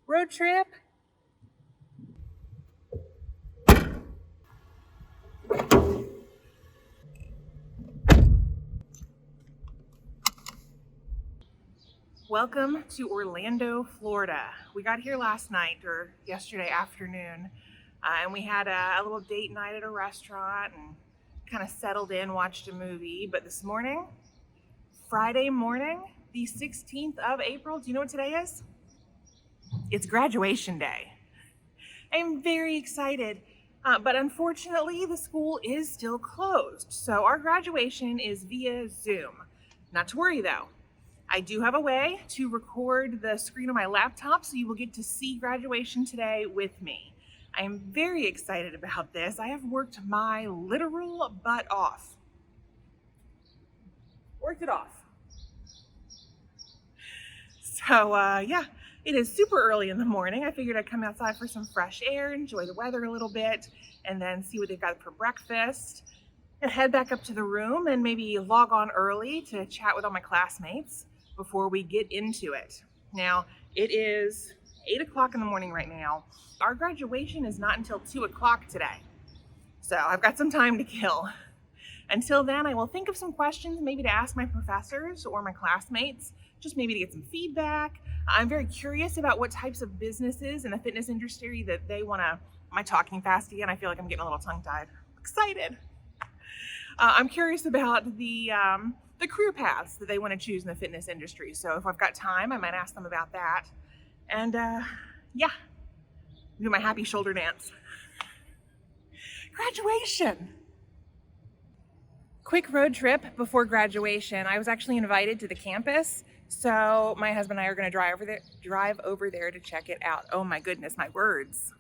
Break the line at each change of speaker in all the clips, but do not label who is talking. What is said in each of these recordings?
Road trip? Welcome to Orlando, Florida. We got here last night or yesterday afternoon, and we had a little date night at a restaurant and kind of settled in, watched a movie. But this morning, Friday morning, the 16th of April, do you know what today is? It's graduation day. I'm very excited, but unfortunately, the school is still closed. So our graduation is via Zoom. Not to worry though. I do have a way to record the screen on my laptop, so you will get to see graduation today with me. I am very excited about this. I have worked my literal butt off. Worked it off. So yeah, it is super early in the morning. I figured I'd come outside for some fresh air, enjoy the weather a little bit, and then see what they've got for breakfast. And head back up to the room and maybe log on early to chat with all my classmates before we get into it. Now, it is 8 o'clock in the morning right now. Our graduation is not until 2 o'clock today. So I've got some time to kill. Until then, I will think of some questions maybe to ask my professors or my classmates, just maybe to get some feedback. I'm very curious about what types of businesses in the fitness industry that they want to, am I talking fast again? I feel like I'm getting a little tongue-tied. Excited. I'm curious about the career paths that they want to choose in the fitness industry. So if I've got time, I might ask them about that. And yeah, do my happy shoulder dance. Graduation. Quick road trip before graduation. I was actually invited to the campus, so my husband and I are going to drive over there to check it out. Oh my goodness, my words.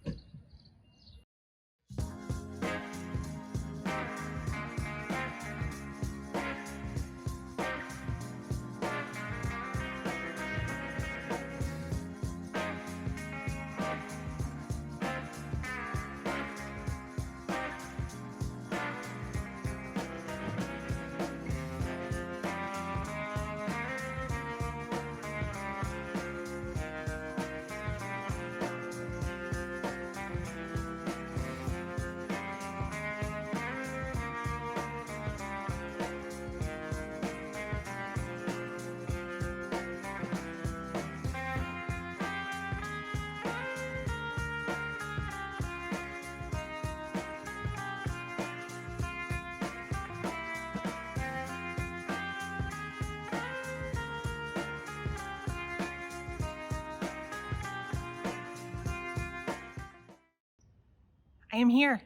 I am here.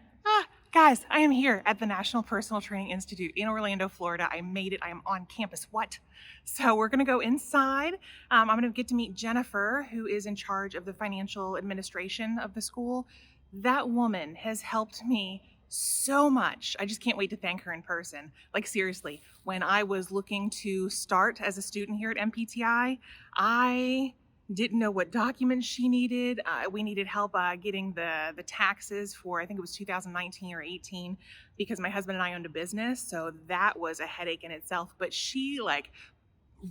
Guys, I am here at the National Personal Training Institute in Orlando, Florida. I made it. I am on campus. What? So we're going to go inside. I'm going to get to meet Jennifer, who is in charge of the financial administration of the school. That woman has helped me so much. I just can't wait to thank her in person. Like seriously, when I was looking to start as a student here at NPTI, I didn't know what documents she needed. We needed help getting the taxes for, I think it was 2019 or 18, because my husband and I owned a business. So that was a headache in itself. But she like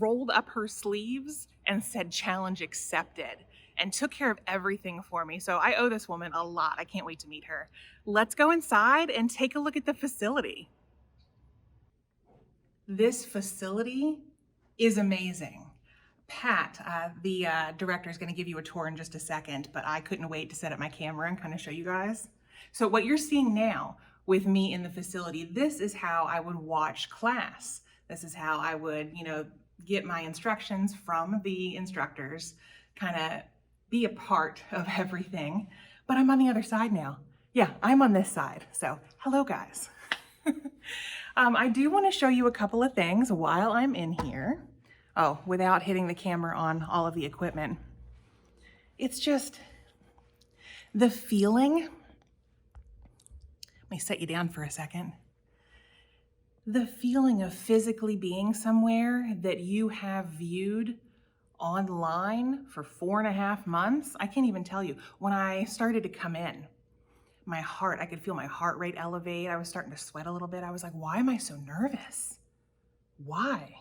rolled up her sleeves and said, challenge accepted, and took care of everything for me. So I owe this woman a lot. I can't wait to meet her. Let's go inside and take a look at the facility. This facility is amazing. Pat, the director, is going to give you a tour in just a second, but I couldn't wait to set up my camera and kind of show you guys. So what you're seeing now with me in the facility, this is how I would watch class. This is how I would, get my instructions from the instructors, kind of be a part of everything. But I'm on the other side now. Yeah, I'm on this side. So hello, guys. I do want to show you a couple of things while I'm in here. Oh, without hitting the camera on all of the equipment. It's just the feeling. Let me set you down for a second. The feeling of physically being somewhere that you have viewed online for 4.5 months. I can't even tell you. When I started to come in, I could feel my heart rate elevate. I was starting to sweat a little bit. I was like, why am I so nervous? Why?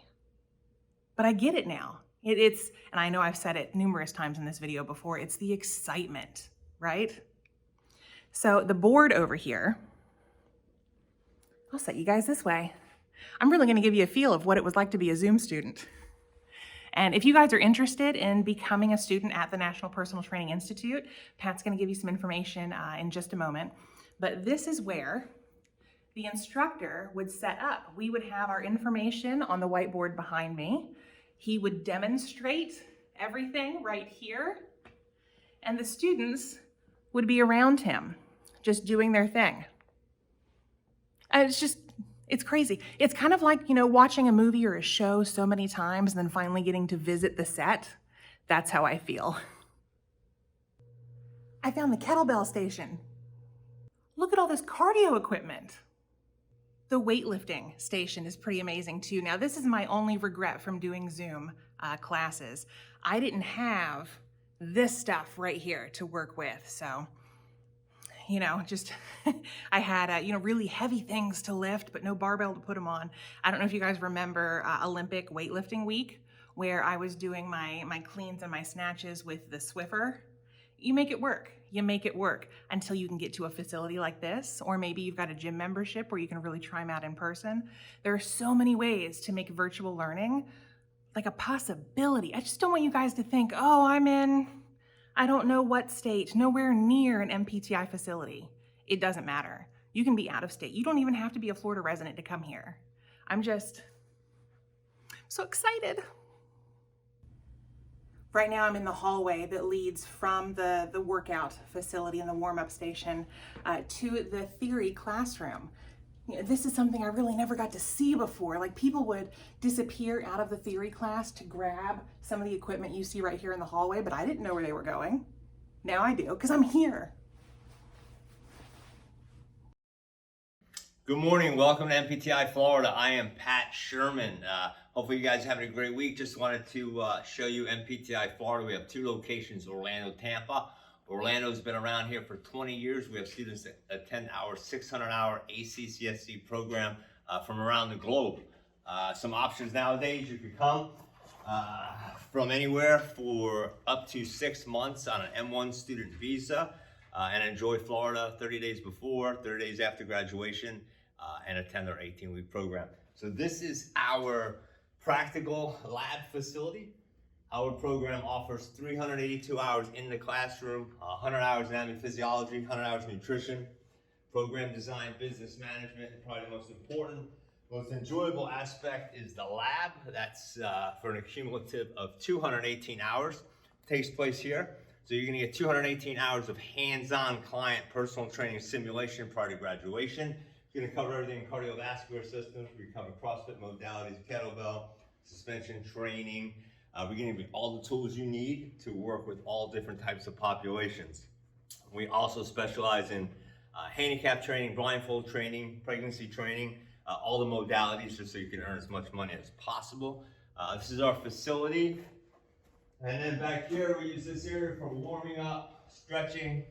But I get it now. It's, and I know I've said it numerous times in this video before, it's the excitement, right? So the board over here, I'll set you guys this way. I'm really gonna give you a feel of what it was like to be a Zoom student. And if you guys are interested in becoming a student at the National Personal Training Institute, Pat's gonna give you some information in just a moment. But this is where the instructor would set up. We would have our information on the whiteboard behind me. He would demonstrate everything right here, and the students would be around him, just doing their thing. And it's crazy. It's kind of like, watching a movie or a show so many times and then finally getting to visit the set. That's how I feel. I found the kettlebell station. Look at all this cardio equipment. The weightlifting station is pretty amazing too. Now, this is my only regret from doing Zoom classes. I didn't have this stuff right here to work with. So, I had, really heavy things to lift, but no barbell to put them on. I don't know if you guys remember Olympic weightlifting week, where I was doing my cleans and my snatches with the Swiffer. You make it work. You make it work until you can get to a facility like this, or maybe you've got a gym membership where you can really try them out in person. There are so many ways to make virtual learning like a possibility. I just don't want you guys to think, oh, I'm in, I don't know what state, nowhere near an NPTI facility. It doesn't matter. You can be out of state. You don't even have to be a Florida resident to come here. I'm so excited. Right now I'm in the hallway that leads from the workout facility and the warm-up station to the theory classroom. This is something I really never got to see before. Like, people would disappear out of the theory class to grab some of the equipment you see right here in the hallway, but I didn't know where they were going. Now I do, because I'm here.
Good morning, welcome to NPTI Florida. I am Pat Sherman. Hopefully you guys are having a great week. Just wanted to show you NPTI Florida. We have 2 locations, Orlando, Tampa. Orlando's been around here for 20 years. We have students that attend our 600-hour ACCSC program from around the globe. Some options nowadays, you could come from anywhere for up to 6 months on an M1 student visa and enjoy Florida 30 days before, 30 days after graduation, and attend our 18-week program. So this is our practical lab facility. Our program offers 382 hours in the classroom, 100 hours anatomy physiology, 100 hours nutrition, program design, business management, and probably the most important, most enjoyable aspect is the lab. That's for an accumulative of 218 hours. Takes place here. So you're gonna get 218 hours of hands-on client personal training simulation prior to graduation. It's gonna cover everything in cardiovascular systems. We cover CrossFit modalities, kettlebell, suspension training. We're gonna give you all the tools you need to work with all different types of populations. We also specialize in handicap training, blindfold training, pregnancy training, all the modalities, just so you can earn as much money as possible. This is our facility. And then back here, we use this area for warming up, stretching.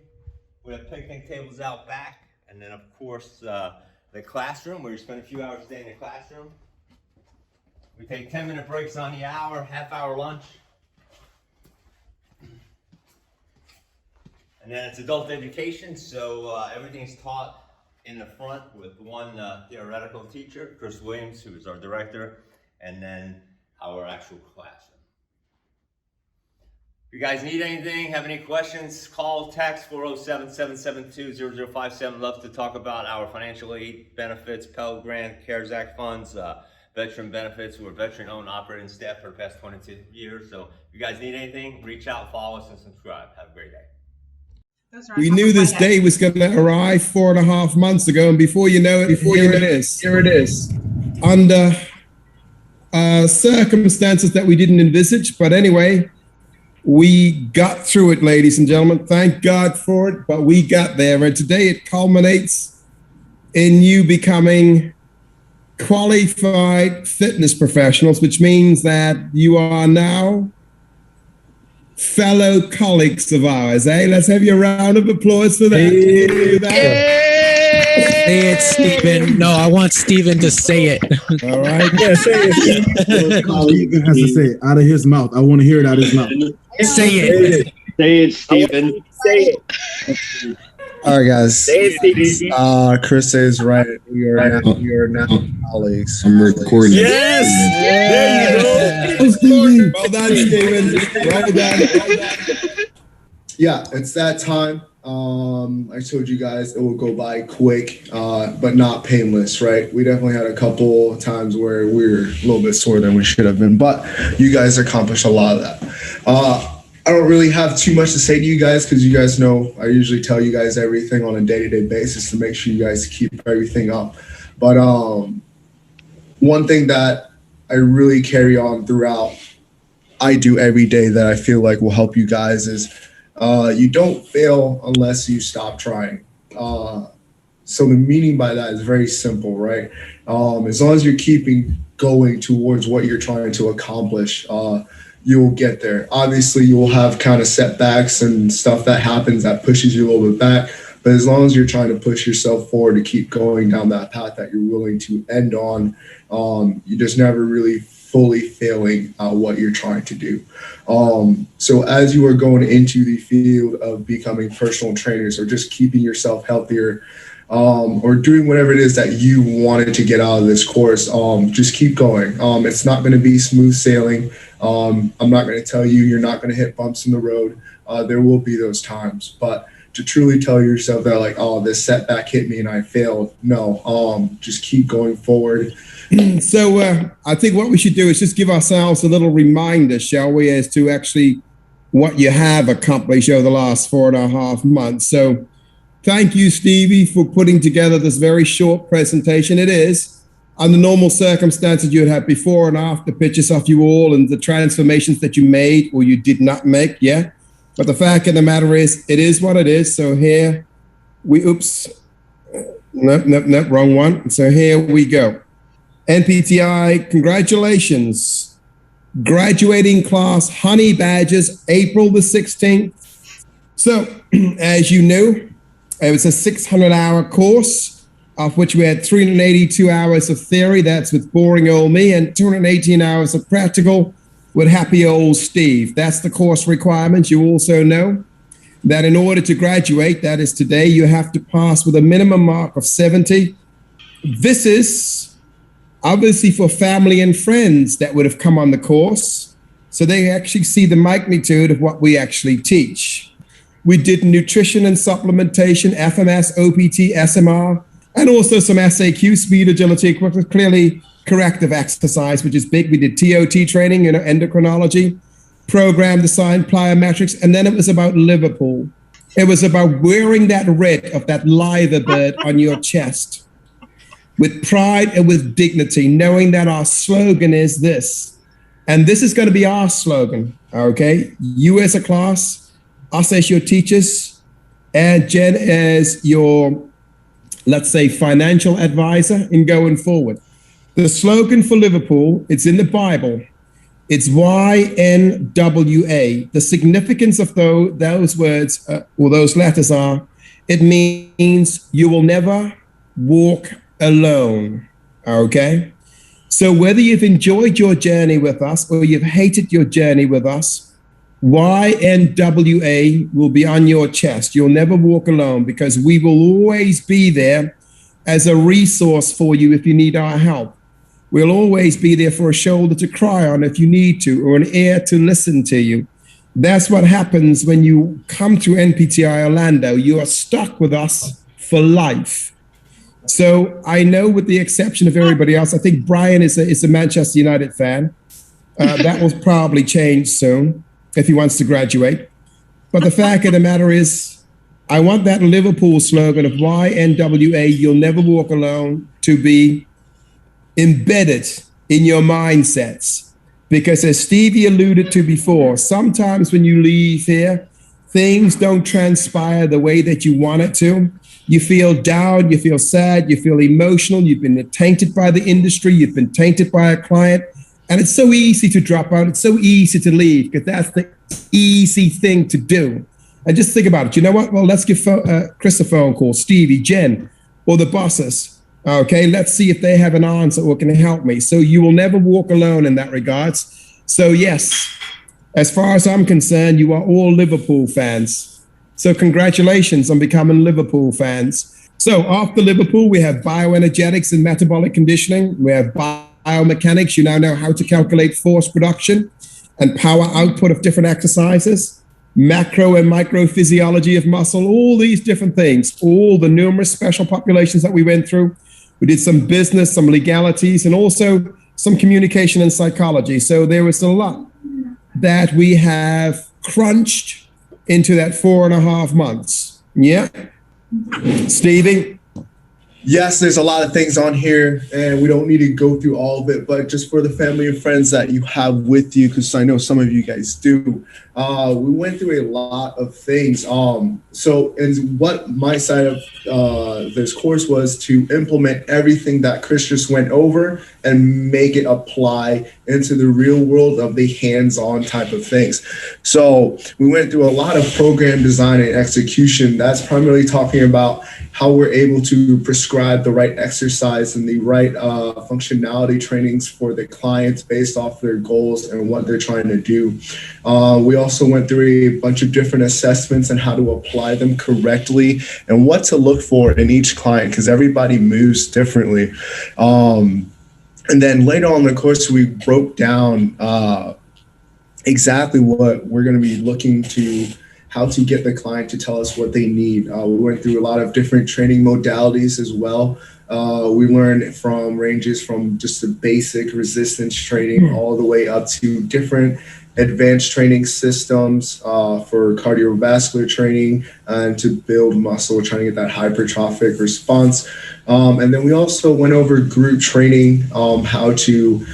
We have picnic tables out back. And then of course, the classroom, where you spend a few hours a day in the classroom. We take 10-minute breaks on the hour, half-hour lunch. And then it's adult education, so everything's taught in the front with one theoretical teacher, Chris Williams, who is our director, and then our actual classroom. If you guys need anything, have any questions, call, text 407-772-0057. Love to talk about our financial aid benefits, Pell Grant, CARES Act funds, veteran benefits. We're veteran-owned operating staff for the past 22 years. So if you guys need anything, reach out, follow us, and subscribe. Have a great day.
We knew this day was going to arrive 4.5 months ago, and before you know it, here it is. Under circumstances that we didn't envisage, but anyway, we got through it, ladies and gentlemen. Thank God for it, but we got there, and today it culminates in you becoming qualified fitness professionals, which means that you are now fellow colleagues of ours. Let's have your round of applause for that.
Say it, Steven. No, I want Steven to say it.
All right. Yeah, say it.
Steven has to say it out of his mouth. I want to hear it out of his mouth.
Say it.
Say it, Steven.
Say it.
All right, guys.
Say it, Stevie.
Chris is right. We are now colleagues.
I'm recording.
Yes. There you go.
Oh, Stevie. Well done, Steven. Well done.
Yeah, it's that time. I told you guys it will go by quick, but not painless, right? We definitely had a couple times where we were a little bit sore than we should have been, but you guys accomplished a lot of that. I don't really have too much to say to you guys because you guys know I usually tell you guys everything on a day-to-day basis to make sure you guys keep everything up. But one thing that I really carry on throughout, I do every day that I feel like will help you guys is you don't fail unless you stop trying. So the meaning by that is very simple, right? As long as you're keeping going towards what you're trying to accomplish, you'll get there. Obviously, you will have kind of setbacks and stuff that happens that pushes you a little bit back. But as long as you're trying to push yourself forward to keep going down that path that you're willing to end on, you're just never really fully failing at what you're trying to do. So as you are going into the field of becoming personal trainers or just keeping yourself healthier, or doing whatever it is that you wanted to get out of this course, just keep going. It's not going to be smooth sailing. I'm not going to tell you you're not going to hit bumps in the road. There will be those times, but to truly tell yourself that like, oh, this setback hit me and I failed. No, just keep going forward.
So I think what we should do is just give ourselves a little reminder, shall we, as to actually what you have accomplished over the last 4.5 months. So thank you, Stevie, for putting together this very short presentation. It is, under normal circumstances, you would have before and after pictures of you all and the transformations that you made or you did not make, yeah? But the fact of the matter is, it is what it is. So here we, nope, wrong one. So here we go. NPTI, congratulations. Graduating class Honey Badgers, April the 16th. So, as you know, it was a 600-hour course, of which we had 382 hours of theory. That's with boring old me, and 218 hours of practical with happy old Steve. That's the course requirements. You also know that in order to graduate, that is today, you have to pass with a minimum mark of 70. This is obviously for family and friends that would have come on the course, so they actually see the magnitude of what we actually teach. We did nutrition and supplementation, FMS, OPT, SMR, and also some SAQ, speed, agility, clearly corrective exercise, which is big. We did TOT training, endocrinology, program design, plyometrics, and then it was about Liverpool. It was about wearing that red of that liver bird on your chest with pride and with dignity, knowing that our slogan is this. And this is going to be our slogan, okay? You as a class, us as your teachers, and Jen as your, let's say, financial advisor in going forward. The slogan for Liverpool, it's in the Bible. It's YNWA. The significance of those words or those letters are, it means you will never walk alone, okay? So whether you've enjoyed your journey with us or you've hated your journey with us, YNWA will be on your chest. You'll never walk alone because we will always be there as a resource for you if you need our help. We'll always be there for a shoulder to cry on if you need to, or an ear to listen to you. That's what happens when you come to NPTI Orlando. You are stuck with us for life. So I know, with the exception of everybody else, I think Brian is a Manchester United fan. That will probably change soon if he wants to graduate. But the fact of the matter is, I want that Liverpool slogan of YNWA, you'll never walk alone, to be embedded in your mindsets. Because as Stevie alluded to before, sometimes when you leave here, things don't transpire the way that you want it to. You feel down, you feel sad, you feel emotional, you've been tainted by the industry, you've been tainted by a client, and it's so easy to drop out, it's so easy to leave, because that's the easy thing to do. And just think about it, you know what? Well, let's give Chris a phone call, Stevie, Jen. or the bosses. Okay, let's see if they have an answer or can help me. So you will never walk alone in that regards. So yes, as far as I'm concerned, you are all Liverpool fans. So congratulations on becoming Liverpool fans. So after Liverpool, we have bioenergetics and metabolic conditioning. We have biomechanics. You now know how to calculate force production and power output of different exercises, macro and micro physiology of muscle, all these different things, all the numerous special populations that we went through. We did some business, some legalities, and also some communication and psychology. So there was a lot that we have crunched into that 4.5 months. Yeah. Stevie?
Yes, there's a lot of things on here, and we don't need to go through all of it, but just for the family and friends that you have with you, because I know some of you guys do, we went through a lot of things. So, and what my side of this course was to implement everything that Chris just went over and make it apply into the real world of the hands-on type of things. So we went through a lot of program design and execution. That's primarily talking about how we're able to prescribe the right exercise and the right functionality trainings for the clients based off their goals and what they're trying to do. We also went through a bunch of different assessments and how to apply them correctly and what to look for in each client, because everybody moves differently. And then later on in the course, we broke down exactly what we're going to be looking to, how to get the client to tell us what they need. We went through a lot of different training modalities as well. We learned from ranges from just the basic resistance training all the way up to different advanced training systems for cardiovascular training and to build muscle, trying to get that hypertrophic response. And then we also went over group training, how to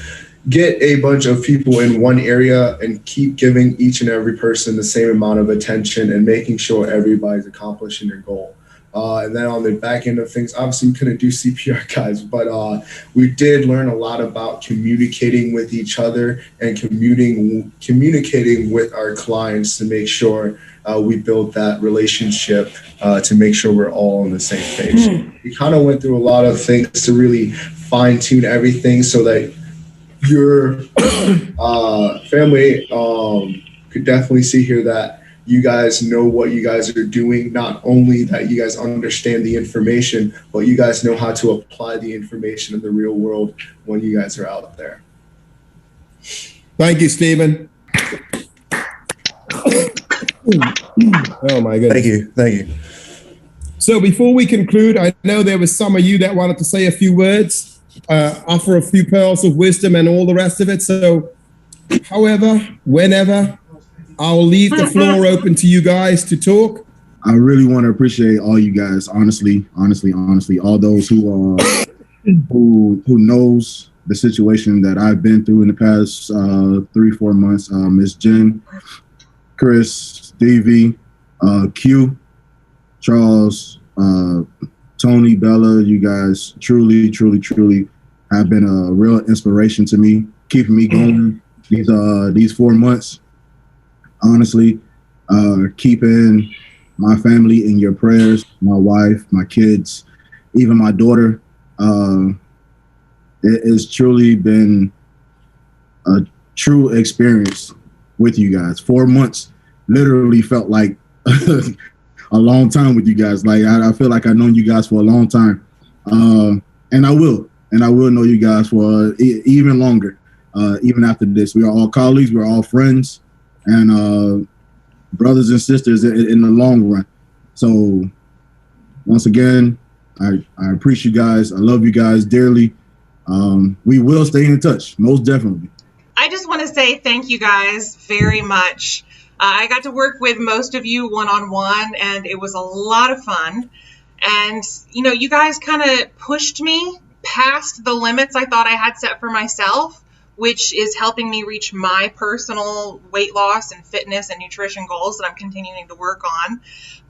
get a bunch of people in one area and keep giving each and every person the same amount of attention and making sure everybody's accomplishing their goal. And then on the back end of things, obviously we couldn't do CPR, guys, but we did learn a lot about communicating with each other and communicating with our clients to make sure we build that relationship to make sure we're all on the same page. We kind of went through a lot of things to really fine tune everything so that your family could definitely see here that you guys know what you guys are doing, not only that you guys understand the information, but you guys know how to apply the information in the real world when you guys are out there.
Thank you, Stephen. Oh my goodness.
Thank you.
So before we conclude, I know there was some of you that wanted to say a few words, offer a few pearls of wisdom and all the rest of it. So however, whenever, I'll leave the floor open to you guys to talk.
I really want to appreciate all you guys, honestly, all those who knows the situation that I've been through in the past 3-4 months. Miss Jen, Chris, Stevie, Q, Charles, Tony, Bella, you guys truly have been a real inspiration to me, keeping me going these 4 months. Honestly, keeping my family in your prayers, my wife, my kids, even my daughter. It has truly been a true experience with you guys. 4 months literally felt like a long time with you guys. Like I feel like I've known you guys for a long time, and I will know you guys for even longer. Even after this, we are all colleagues, we're all friends, and brothers and sisters in the long run. So once again, I appreciate you guys. I love you guys dearly. We will stay in touch, most definitely.
I just want to say thank you guys very much. I got to work with most of you one-on-one, and it was a lot of fun. And, you know, you guys kind of pushed me past the limits I thought I had set for myself, which is helping me reach my personal weight loss and fitness and nutrition goals that I'm continuing to work on.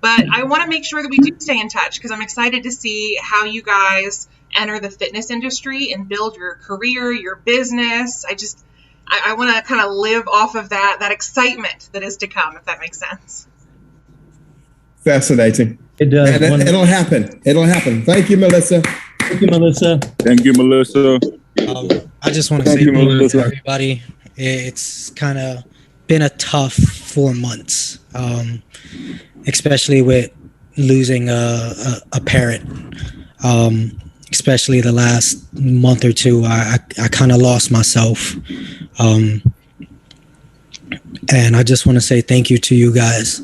But I want to make sure that we do stay in touch because I'm excited to see how you guys enter the fitness industry and build your career, your business. I want to kind of live off of that excitement that is to come, if that makes sense.
Fascinating.
It does.
And it'll happen. It'll happen. Thank you, Melissa.
Thank you, Melissa.
Thank you, Melissa.
I just want to
Thank
say
you,
thank you to
Melissa.
everybody. It's kind of been a tough 4 months, especially with losing a parent. Especially the last month or two, I kind of lost myself. And I just want to say thank you to you guys.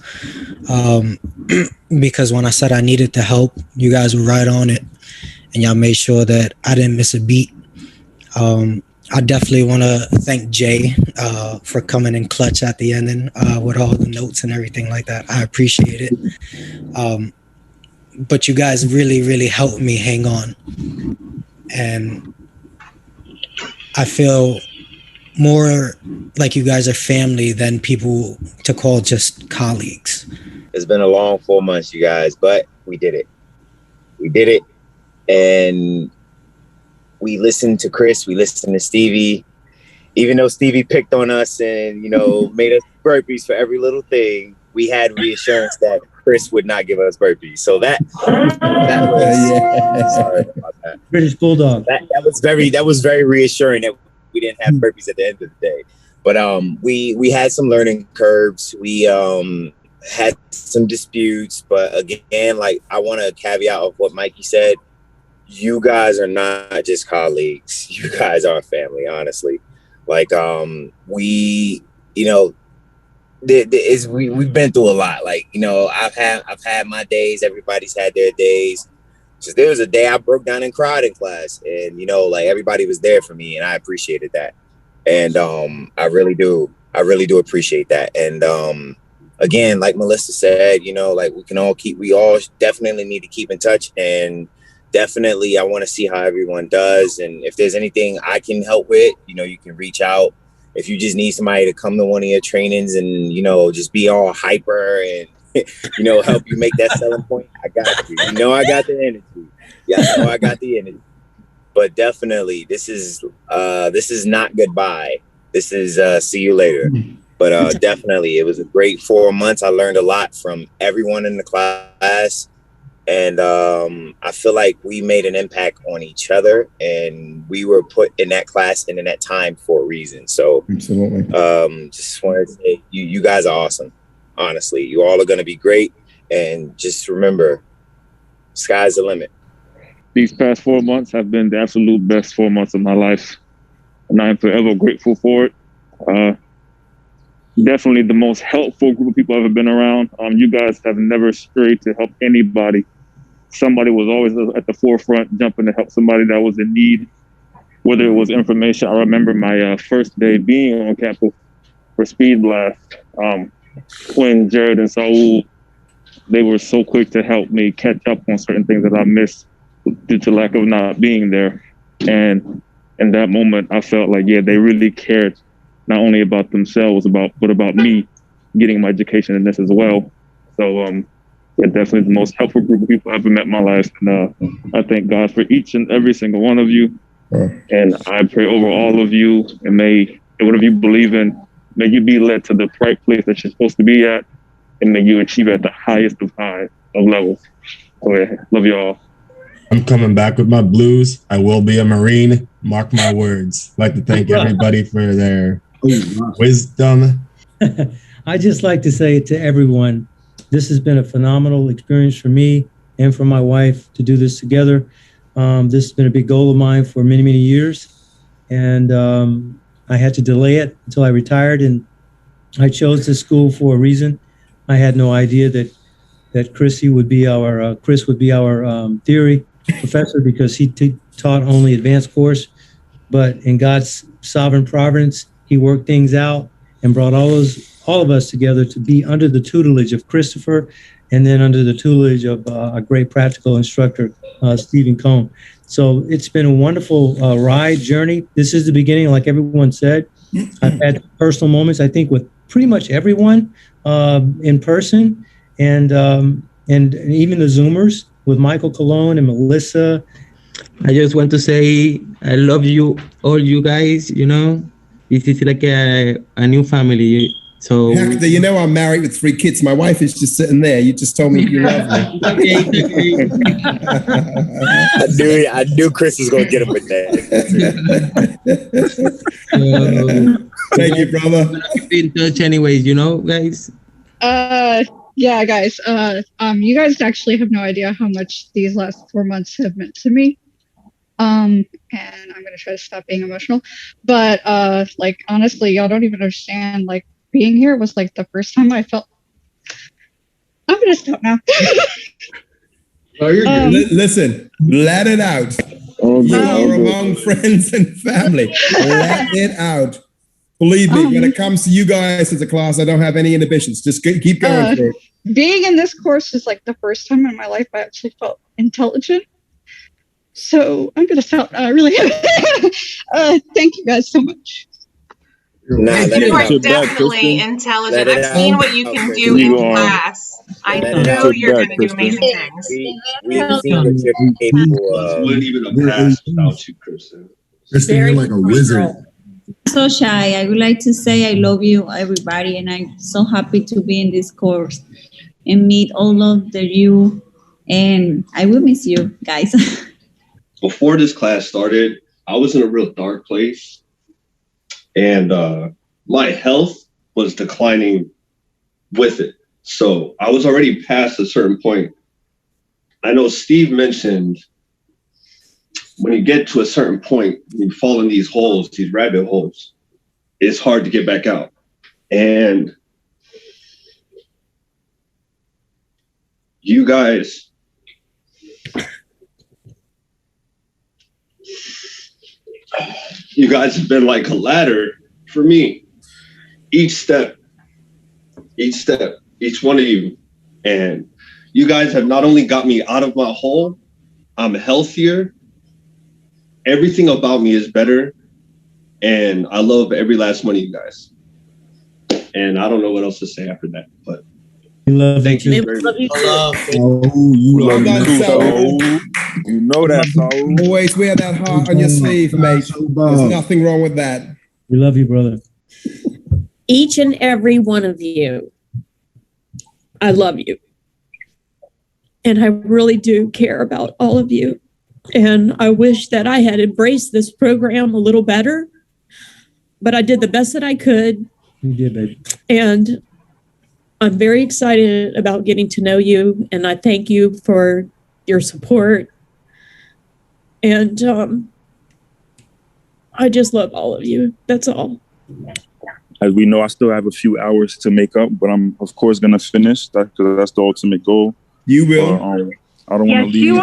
Because when I said I needed the help, you guys were right on it. And y'all made sure that I didn't miss a beat. I definitely want to thank Jay for coming in clutch at the end and with all the notes and everything like that. I appreciate it. But you guys really, really helped me hang on. And I feel more like you guys are family than people to call just colleagues.
It's been a long 4 months, you guys, but we did it. We did it. And we listened to Chris, we listened to Stevie. Even though Stevie picked on us and, made us burpees for every little thing, we had reassurance that Chris would not give us burpees. So that was sorry about that.
British Bulldog.
That was very reassuring that we didn't have burpees at the end of the day. But we had some learning curves. We had some disputes, but again, like I want to caveat of what Mikey said. You guys are not just colleagues. You guys are family, honestly. Like we've been through a lot. Like, I've had my days, everybody's had their days. Just there was a day I broke down and cried in class, and everybody was there for me, and I appreciated that. And I really do appreciate that. And again, like Melissa said, we all definitely need to keep in touch, and definitely I want to see how everyone does. And if there's anything I can help with, you can reach out. If you just need somebody to come to one of your trainings and, just be all hyper and, help you make that selling point, I got you. I got the energy. Yeah, I got the energy. But definitely, this is not goodbye. This is see you later. But definitely, it was a great 4 months. I learned a lot from everyone in the class. And I feel like we made an impact on each other, and we were put in that class and in that time for a reason. So
absolutely.
Just wanted to say you guys are awesome. Honestly, you all are going to be great. And just remember, sky's the limit.
These past 4 months have been the absolute best 4 months of my life, and I'm forever grateful for it. Definitely the most helpful group of people I've ever been around. You guys have never strayed to help anybody. Somebody was always at the forefront, jumping to help somebody that was in need, whether it was information. I remember my first day being on campus for Speed Blast, when Jared and Saul, they were so quick to help me catch up on certain things that I missed due to lack of not being there. And in that moment, I felt like, they really cared not only about themselves, but about me getting my education in this as well. So definitely the most helpful group of people I've ever met in my life. And I thank God for each and every single one of you. And I pray over all of you, and may whatever you believe in, may you be led to the right place that you're supposed to be at, and may you achieve at the highest of levels. So love you all.
I'm coming back with my blues. I will be a Marine. Mark my words. I'd like to thank everybody for their wisdom.
I just like to say to everyone, this has been a phenomenal experience for me and for my wife to do this together. This has been a big goal of mine for many, many years. And I had to delay it until I retired. And I chose this school for a reason. I had no idea that Chris would be our theory professor, because he taught only advanced course. But in God's sovereign providence, he worked things out and brought all of us together to be under the tutelage of Christopher, and then under the tutelage of a great practical instructor, Stephen Cohn. So it's been a wonderful ride, journey. This is the beginning, like everyone said. I've had personal moments, I think, with pretty much everyone in person, and even the Zoomers with Michael Colon and Melissa.
I just want to say I love you, all you guys. This is like a new family. So
Hector, you know I'm married with 3 kids. My wife is just sitting there. You just told me you love me.
I knew Chris was gonna get him with that.
Thank you, brother.
Be in touch anyways, you know, guys.
Yeah, guys. You guys actually have no idea how much these last 4 months have meant to me. And I'm gonna try to stop being emotional. But like honestly, y'all don't even understand. Like being here was like the first time I felt. I'm gonna stop now.
Oh, you're good.
Listen, let it out. You are among friends and family. Let it out. Believe me, when it comes to you guys as a class, I don't have any inhibitions. Just keep going for it.
Being in this course is like the first time in my life I actually felt intelligent. So I'm gonna stop. Really. Thank you guys so much.
Nah,
You are definitely intelligent. I've seen what you can do in class. I know you're going to do amazing things.
We've seen what you're capable of.
Wouldn't even have passed without you, Kristen.
Kristen, you're like a wizard.
So shy. I would like to say I love you, everybody, and I'm so happy to be in this course and meet all of you. And I will miss you guys.
Before this class started, I was in a real dark place. And my health was declining with it. So I was already past a certain point. I know Steve mentioned when you get to a certain point, you fall in these holes, these rabbit holes, it's hard to get back out. And you guys, have been like a ladder for me. Each step, each one of you. And you guys have not only got me out of my hole, I'm healthier. Everything about me is better. And I love every last one of you guys. And I don't know what else to say after that, but
we love
thank you.
you.
Love you.
You
love me too.
You know that, Saul.
Always wear that heart on your sleeve, mate. There's nothing wrong with that.
We love you, brother.
Each and every one of you, I love you. And I really do care about all of you. And I wish that I had embraced this program a little better, but I did the best that I could.
You did, baby.
And I'm very excited about getting to know you. And I thank you for your support. And I just love all of you. That's all.
As we know, I still have a few hours to make up, but I'm of course gonna finish that because that's the ultimate goal.
You will.
I don't want to leave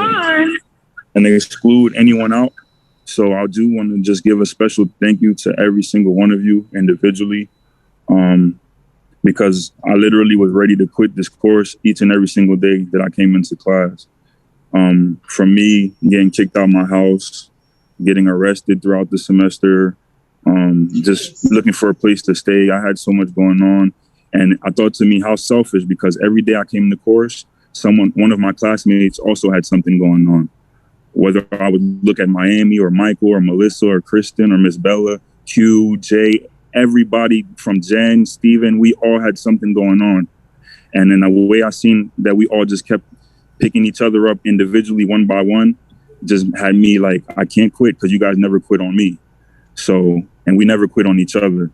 and exclude anyone out. So I do want to just give a special thank you to every single one of you individually, because I literally was ready to quit this course each and every single day that I came into class. From me getting kicked out of my house, getting arrested throughout the semester, just looking for a place to stay. I had so much going on. And I thought to me, how selfish, because every day I came to course, one of my classmates also had something going on. Whether I would look at Miami or Michael or Melissa or Kristen or Miss Bella, Q, Jay, everybody from Jen, Steven, we all had something going on. And in a way I seen that we all just kept picking each other up individually one by one, just had me like, I can't quit because you guys never quit on me. So, and we never quit on each other.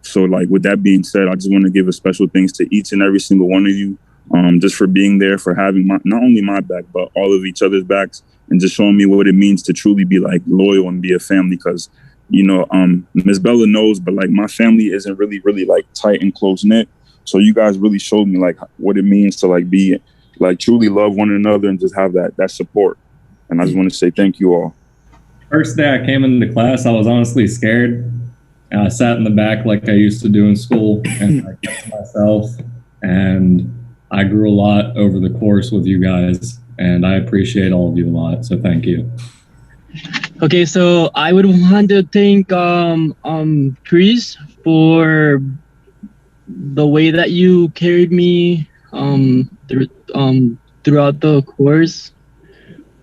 So like, with that being said, I just want to give a special thanks to each and every single one of you, just for being there, for having not only my back, but all of each other's backs, and just showing me what it means to truly be like loyal and be a family. Because, you know, Miss Bella knows, but like my family isn't really like tight and close knit. So you guys really showed me like what it means to like be like truly love one another and just have that support. And I just want to say thank you all.
First day I came into class, I was honestly scared. And I sat in the back like I used to do in school, and I kept to myself. And I grew a lot over the course with you guys, and I appreciate all of you a lot. So thank you.
Okay, so I would want to thank Chris for the way that you carried me throughout the course.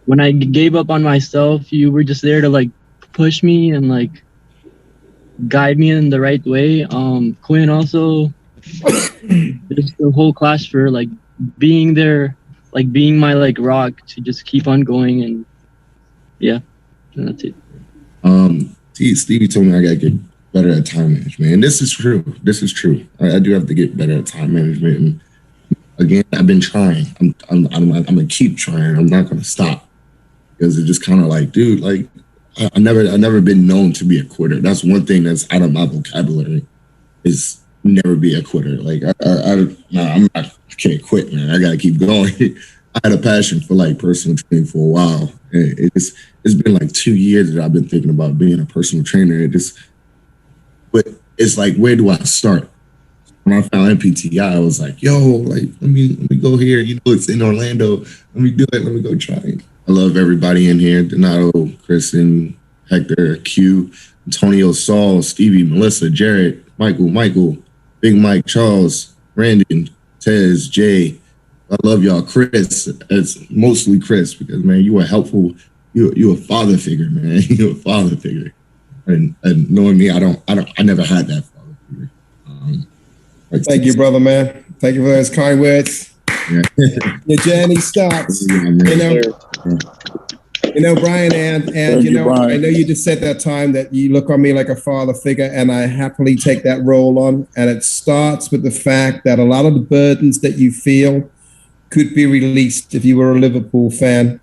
When I gave up on myself, you were just there to like push me and like guide me in the right way. Quinn also, just the whole class for like being there, like being my like rock to just keep on going, and yeah, and that's it.
Stevie told me I gotta get better at time management, and this is true. This is true. I do have to get better at time management, and again, I've been trying. I'm gonna keep trying. I'm not gonna stop, because it's just kind of like, dude, like I never been known to be a quitter. That's one thing that's out of my vocabulary, is never be a quitter. Like I can't quit, man. I gotta keep going. I had a passion for like personal training for a while, and it's been like 2 years that I've been thinking about being a personal trainer. But it's like, where do I start? When I found NPTI, I was like, yo, like let me go here. You know, it's in Orlando. Let me do it. Let me go try it. I love everybody in here: Donato, Kristen, Hector, Q, Antonio, Saul, Stevie, Melissa, Jared, Michael, Big Mike, Charles, Brandon, Tez, Jay. I love y'all. Chris, it's mostly Chris, because man, you are helpful. You're a father figure, man. You're a father figure, and knowing me, I never had that father figure.
Thank you, brother, man. Thank you for those kind words. Yeah. Your journey starts. You know, Brian, and you know, Brian. I know you just said that time that you look on me like a father figure, and I happily take that role on. And it starts with the fact that a lot of the burdens that you feel could be released if you were a Liverpool fan.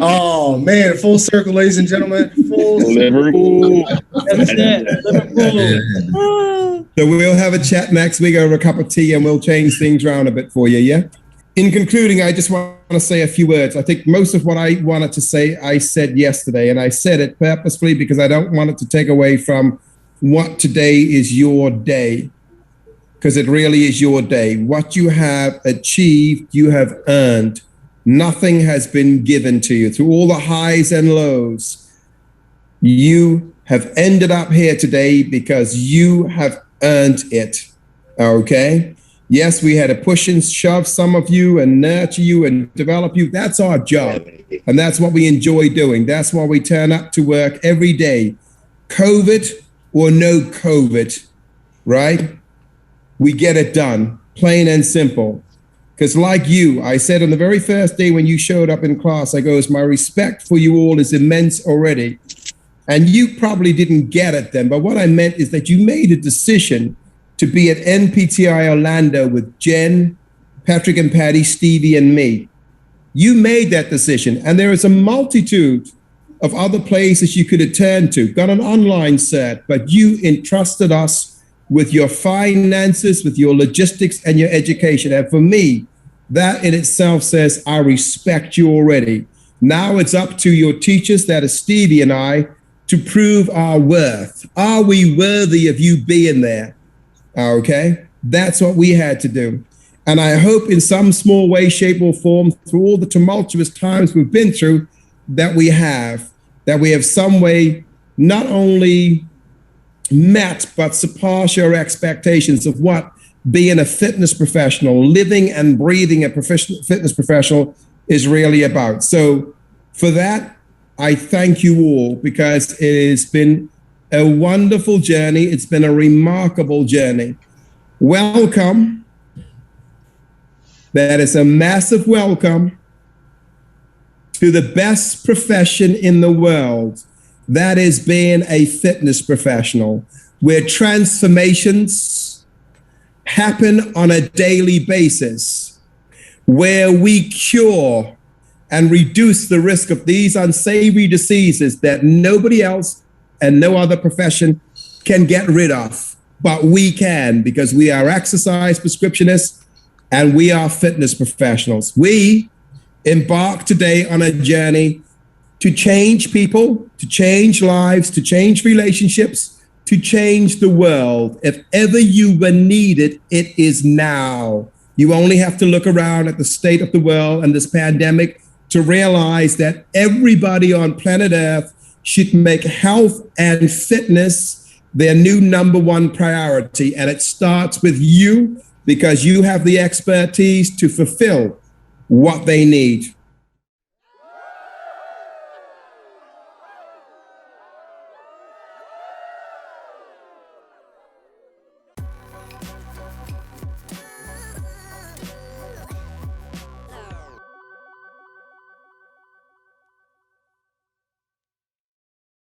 Oh man, full circle, ladies and gentlemen. Full
Liverpool.
So we'll have a chat next week over a cup of tea, and we'll change things around a bit for you, yeah? In concluding, I just want to say a few words. I think most of what I wanted to say, I said yesterday, and I said it purposefully because I don't want it to take away from what today is your day, because it really is your day. What you have achieved, you have earned. Nothing has been given to you. Through all the highs and lows, you have ended up here today because you have earned it, okay? Yes, we had to push and shove some of you and nurture you and develop you. That's our job, and that's what we enjoy doing. That's why we turn up to work every day, COVID or no COVID, right? We get it done, plain and simple. Because like you, I said on the very first day when you showed up in class, I goes, my respect for you all is immense already. And you probably didn't get it then. But what I meant is that you made a decision to be at NPTI Orlando with Jen, Patrick and Patty, Stevie and me. You made that decision. And there is a multitude of other places you could attend to, got an online cert, but you entrusted us with your finances, with your logistics and your education. And for me, that in itself says, I respect you already. Now it's up to your teachers, that is Stevie and I, to prove our worth. Are we worthy of you being there? Okay, that's what we had to do. And I hope in some small way, shape or form, through all the tumultuous times we've been through, that we have some way not only met, but surpass your expectations of what being a fitness professional, living and breathing a professional fitness professional is really about. So for that, I thank you all, because it has been a wonderful journey. It's been a remarkable journey. Welcome. That is a massive welcome to the best profession in the world. That is being a fitness professional, where transformations happen on a daily basis, where we cure and reduce the risk of these unsavory diseases that nobody else and no other profession can get rid of. But we can, because we are exercise prescriptionists and we are fitness professionals. We embark today on a journey to change people, to change lives, to change relationships, to change the world. If ever you were needed, it is now. You only have to look around at the state of the world and this pandemic to realize that everybody on planet Earth should make health and fitness their new number one priority. And it starts with you, because you have the expertise to fulfill what they need.